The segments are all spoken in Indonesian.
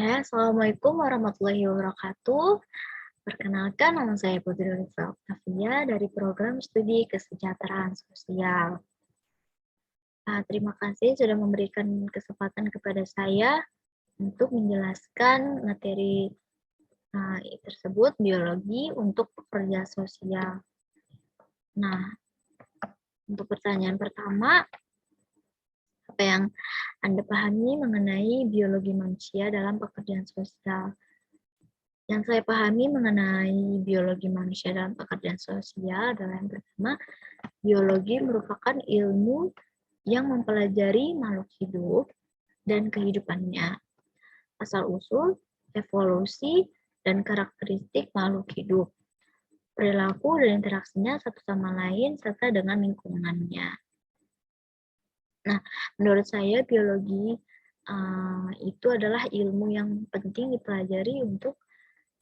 Ya, Assalamualaikum warahmatullahi wabarakatuh. Perkenalkan, nama saya Putri Ulfa Oktavia dari program studi kesejahteraan sosial. Terima kasih sudah memberikan kesempatan kepada saya untuk menjelaskan materi tersebut, biologi untuk pekerja sosial. Nah, untuk pertanyaan pertama, apa yang Anda pahami mengenai biologi manusia dalam pekerjaan sosial? Yang saya pahami mengenai biologi manusia dalam pekerjaan sosial adalah yang pertama, biologi merupakan ilmu yang mempelajari makhluk hidup dan kehidupannya, asal-usul, evolusi, dan karakteristik makhluk hidup, perilaku dan interaksinya satu sama lain, serta dengan lingkungannya. Nah, menurut saya biologi itu adalah ilmu yang penting dipelajari untuk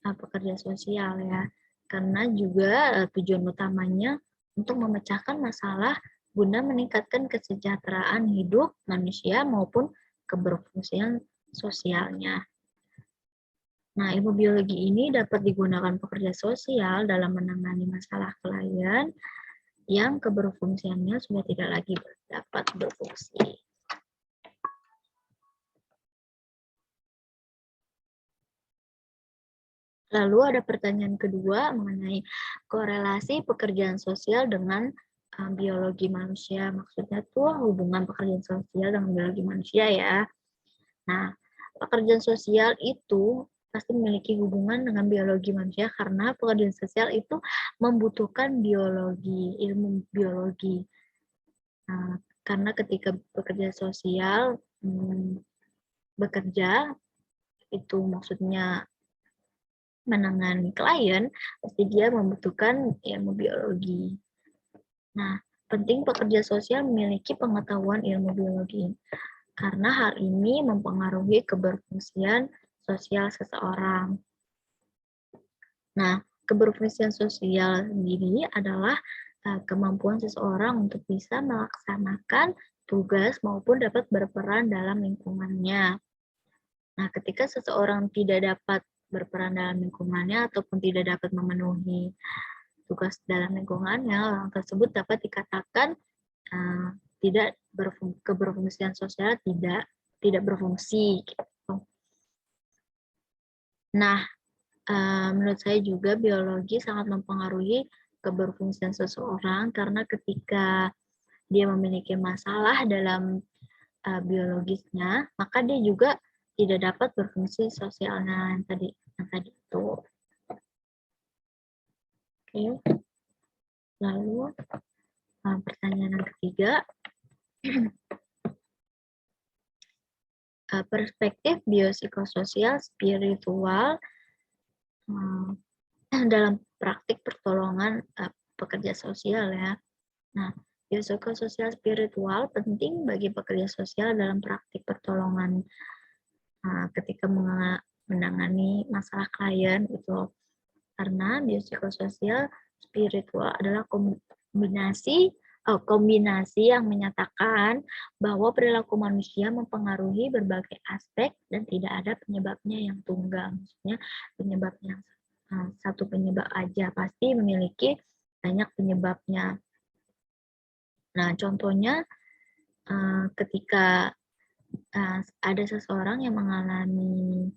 pekerja sosial ya, karena juga tujuan utamanya untuk memecahkan masalah guna meningkatkan kesejahteraan hidup manusia maupun keberfungsian sosialnya. Nah, ilmu biologi ini dapat digunakan pekerja sosial dalam menangani masalah klien yang keberfungsiannya sudah tidak lagi dapat berfungsi. Lalu ada pertanyaan kedua mengenai korelasi pekerjaan sosial dengan biologi manusia. Maksudnya tuh hubungan pekerjaan sosial dengan biologi manusia ya. Nah, pekerjaan sosial itu pasti memiliki hubungan dengan biologi manusia karena pekerjaan sosial itu membutuhkan biologi, ilmu biologi. Nah, karena ketika pekerja sosial bekerja, itu maksudnya menangani klien, pasti dia membutuhkan ilmu biologi. Nah, penting pekerja sosial memiliki pengetahuan ilmu biologi, karena hal ini mempengaruhi keberfungsian sosial seseorang. Nah, keberfungsian sosial sendiri adalah kemampuan seseorang untuk bisa melaksanakan tugas maupun dapat berperan dalam lingkungannya. Nah, ketika seseorang tidak dapat berperan dalam lingkungannya ataupun tidak dapat memenuhi tugas dalam lingkungannya, orang tersebut dapat dikatakan tidak keberfungsian sosial tidak berfungsi. Gitu. Nah, menurut saya juga biologi sangat mempengaruhi keberfungsian seseorang karena ketika dia memiliki masalah dalam biologisnya, maka dia juga tidak dapat berfungsi sosialnya yang tadi itu. Oke. Lalu pertanyaan yang ketiga, perspektif biopsikososial spiritual dalam praktik pertolongan pekerja sosial ya. Nah, biopsikososial spiritual penting bagi pekerja sosial dalam praktik pertolongan ketika menangani masalah klien itu, karena biopsikososial spiritual adalah kombinasi yang menyatakan bahwa perilaku manusia mempengaruhi berbagai aspek dan tidak ada penyebabnya yang tunggal. Maksudnya penyebabnya satu penyebab aja, pasti memiliki banyak penyebabnya. Nah, contohnya ketika ada seseorang yang mengalami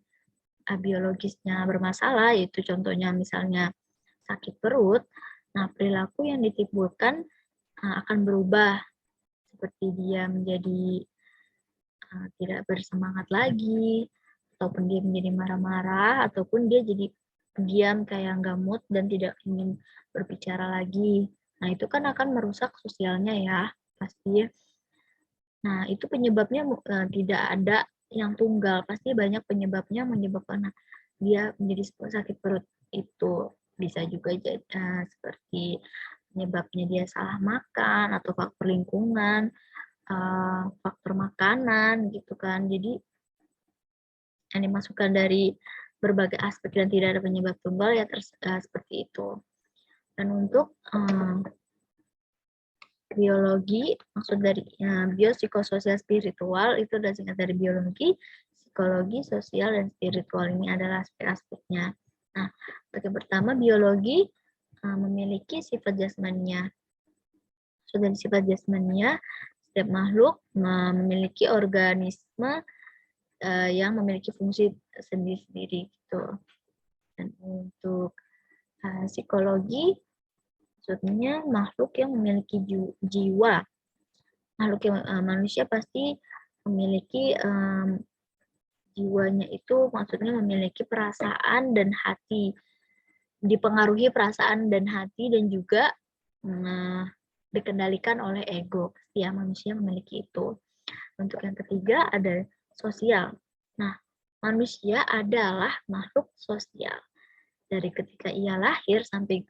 biologisnya bermasalah, yaitu contohnya misalnya sakit perut, nah perilaku yang ditimbulkan akan berubah, seperti dia menjadi tidak bersemangat lagi, ataupun dia menjadi marah-marah, ataupun dia jadi diam kayak nggak mood dan tidak ingin berbicara lagi. Nah, itu kan akan merusak sosialnya ya, pasti. Nah, itu penyebabnya tidak ada yang tunggal, pasti banyak penyebabnya menyebabkan dia menjadi sakit perut itu. Bisa juga seperti penyebabnya dia salah makan atau faktor lingkungan, faktor makanan gitu kan. Jadi yang dimasukkan dari berbagai aspek dan tidak ada penyebab tunggal ya seperti itu. Dan untuk biologi, maksud dari biopsikososial spiritual itu adalah singkat dari biologi, psikologi, sosial, dan spiritual. Ini adalah aspek-aspeknya. Nah, yang pertama, biologi memiliki sifat jasmaninya. Dari sifat jasmaninya, setiap makhluk memiliki organisme yang memiliki fungsi sendiri-sendiri gitu. Dan untuk psikologi, maksudnya makhluk yang memiliki jiwa. Makhluk yang manusia pasti memiliki jiwanya itu, maksudnya memiliki perasaan dan hati, dipengaruhi perasaan dan hati, dan juga dikendalikan oleh ego. Ya, manusia memiliki itu. Untuk yang ketiga ada sosial. Nah, manusia adalah makhluk sosial. Dari ketika ia lahir sampai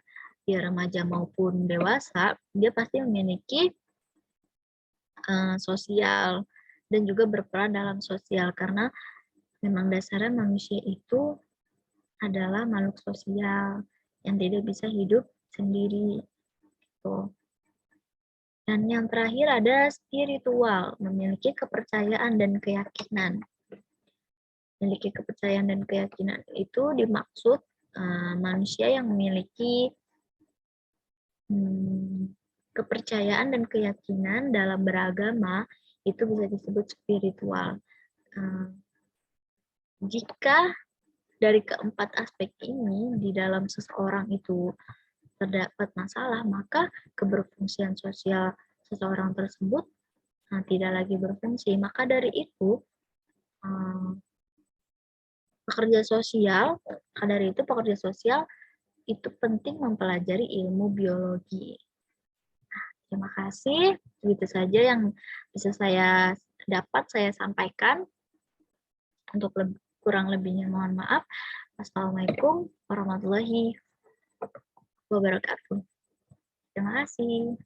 dia remaja maupun dewasa, dia pasti memiliki sosial dan juga berperan dalam sosial, karena memang dasarnya manusia itu adalah makhluk sosial yang tidak bisa hidup sendiri. Gitu. Dan yang terakhir ada spiritual, memiliki kepercayaan dan keyakinan. Memiliki kepercayaan dan keyakinan itu dimaksud manusia yang memiliki kepercayaan dan keyakinan dalam beragama, itu bisa disebut spiritual. Jika dari keempat aspek ini di dalam seseorang itu terdapat masalah, maka keberfungsian sosial seseorang tersebut tidak lagi berfungsi. Maka dari itu, pekerja sosial itu penting mempelajari ilmu biologi. Terima kasih. Begitu saja yang bisa saya sampaikan. Untuk kurang lebihnya mohon maaf. Wassalamualaikum warahmatullahi wabarakatuh. Terima kasih.